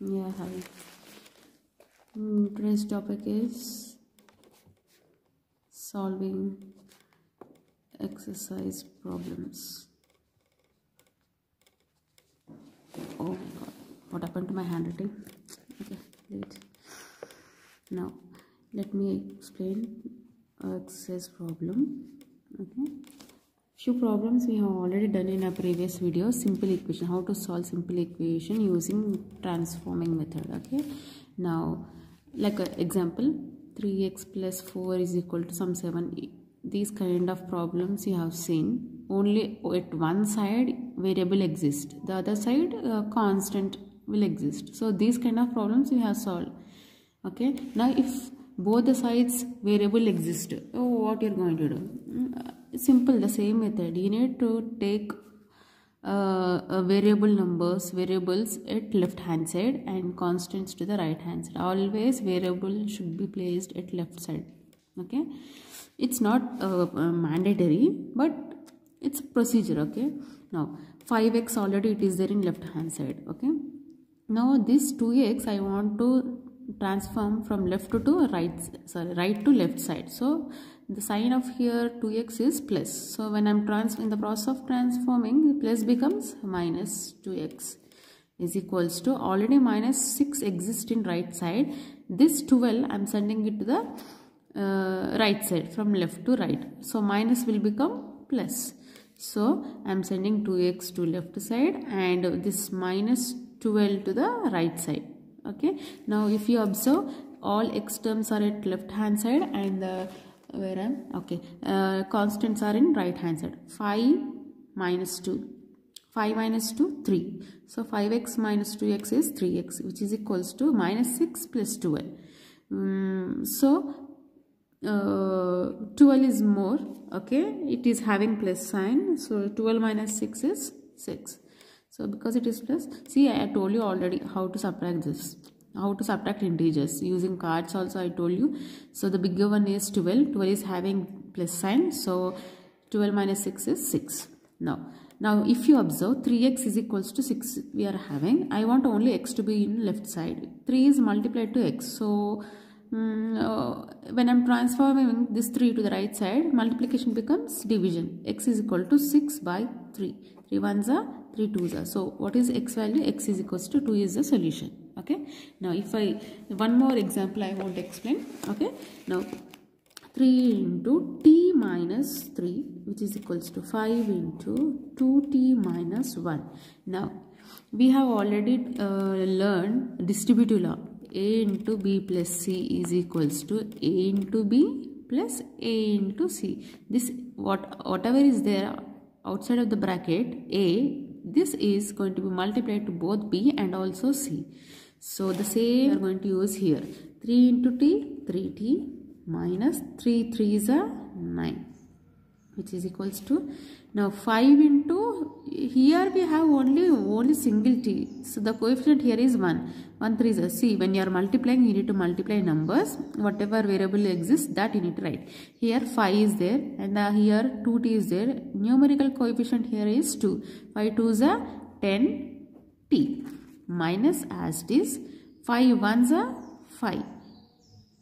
Yeah, hi. Today's topic is solving exercise problems. Oh my god, what happened to my handwriting? Okay, wait. Now, let me explain exercise problem. Okay. Few problems we have already done in a previous video. Simple equation, how to solve simple equation using transforming method. Okay, now like an example, 3x plus 4 is equal to some 7. These kind of problems you have seen. Only at one side variable exists, the other side constant will exist. So these kind of problems we have solved. Okay, now if both the sides variable exist, oh, what you're going to do? Simple, the same method. You need to take variables at left hand side and constants to the right hand side. Always variable should be placed at left side. Okay, it's not mandatory, but it's procedure. Okay, now 5x already it is there in left hand side. Okay, now this 2x I want to transform from left to right, right to left side. So the sign of here 2x is plus. So when I'm in the process of transforming, plus becomes minus 2x is equals to, already minus 6 exists in right side. This 12 I'm sending it to the right side from left to right. So minus will become plus. So I'm sending 2x to left side and this minus 12 to the right side. Okay, now if you observe, all x terms are at left hand side and constants are in right hand side. 5 minus 2, 5 minus 2, 3. So 5x minus 2x is 3x, which is equals to minus 6 plus 12. 12 is more. Okay, it is having plus sign. So 12 minus 6 is 6. So because it is plus, see, I told you already how to subtract this, how to subtract integers using cards also I told you. So the bigger one is 12. 12 is having plus sign. So 12 minus 6 is 6. Now if you observe, 3x is equals to 6 we are having. I want only x to be in left side. 3 is multiplied to x. So when I'm transforming this 3 to the right side, multiplication becomes division. X is equal to 6 by 3. 3 ones are 3 twos are. So what is x value? X is equals to 2 is the solution. Okay. Now if one more example I want to explain. Okay. Now 3 into t minus 3, which is equals to 5 into 2t minus 1. Now we have already learned distributive law. A into b plus c is equals to a into b plus a into c. This whatever is there outside of the bracket a, this is going to be multiplied to both b and also c. So the same we are going to use here. 3 into t, 3t minus 3 3s are 9, which is equals to, now 5 into, here we have only single t. So the coefficient here is 1. 1 3 is, see, when you are multiplying, you need to multiply numbers. Whatever variable exists, that you need to write. Here 5 is there and here 2t is there. Numerical coefficient here is 2. 5 2s are 10t minus as it is 5 1s are 5.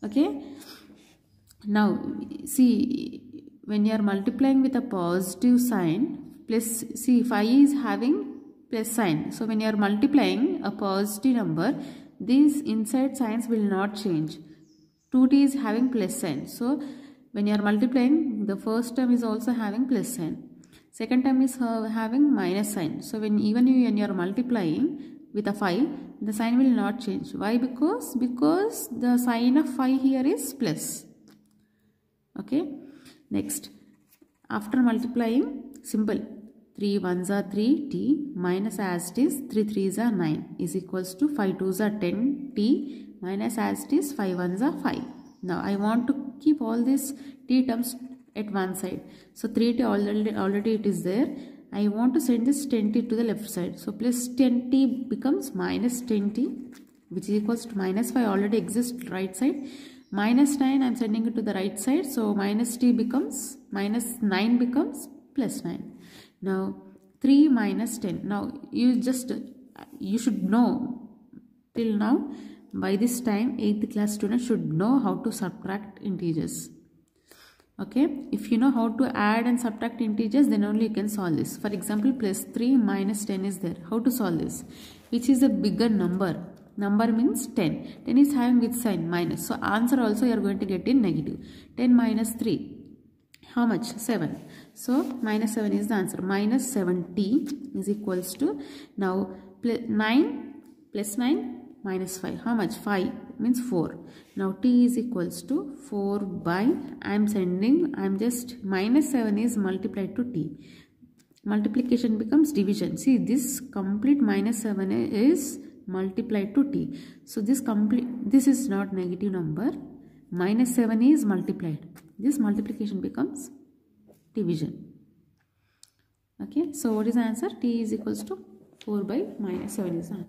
Okay. Now see, when you are multiplying with a positive sign, plus, see, 5 is having plus sign. So when you are multiplying a positive number, these inside signs will not change. 2t is having plus sign. So when you are multiplying, the first term is also having plus sign. Second term is having minus sign. So when you are multiplying with a 5, the sign will not change. Why? Because the sign of 5 here is plus. Okay. Next, after multiplying, simple, 3 1s are 3t minus as it is 3 3s are 9 is equals to 5 2s are 10t minus as it is 5 1s are 5. Now I want to keep all these t terms at one side. So 3t already it is there. I want to send this 10t to the left side. So plus 10t becomes minus 10t, which is equals to minus 5 already exists right side. Minus 9 I am sending it to the right side. So minus t becomes, minus 9 becomes plus 9. Now 3 minus 10. Now you should know Till now, by this time 8th class students should know how to subtract integers. Okay, if you know how to add and subtract integers, then only you can solve this. For example, plus 3 minus 10 is there. How to solve this? Which is the bigger number? Number means 10. 10 is having which sign? Minus. So answer also you are going to get in negative. 10 minus 3. How much? 7. So minus 7 is the answer. Minus 7t is equals to, now 9 plus 9 minus 5. How much? 5 means 4. Now t is equals to 4 by, I am just minus 7 is multiplied to t. Multiplication becomes division. See, this complete minus 7 is multiplied to t. So this is not negative number. Minus 7 is multiplied. This multiplication becomes division. Okay, so what is the answer? T is equals to 4 by minus 7 is the answer.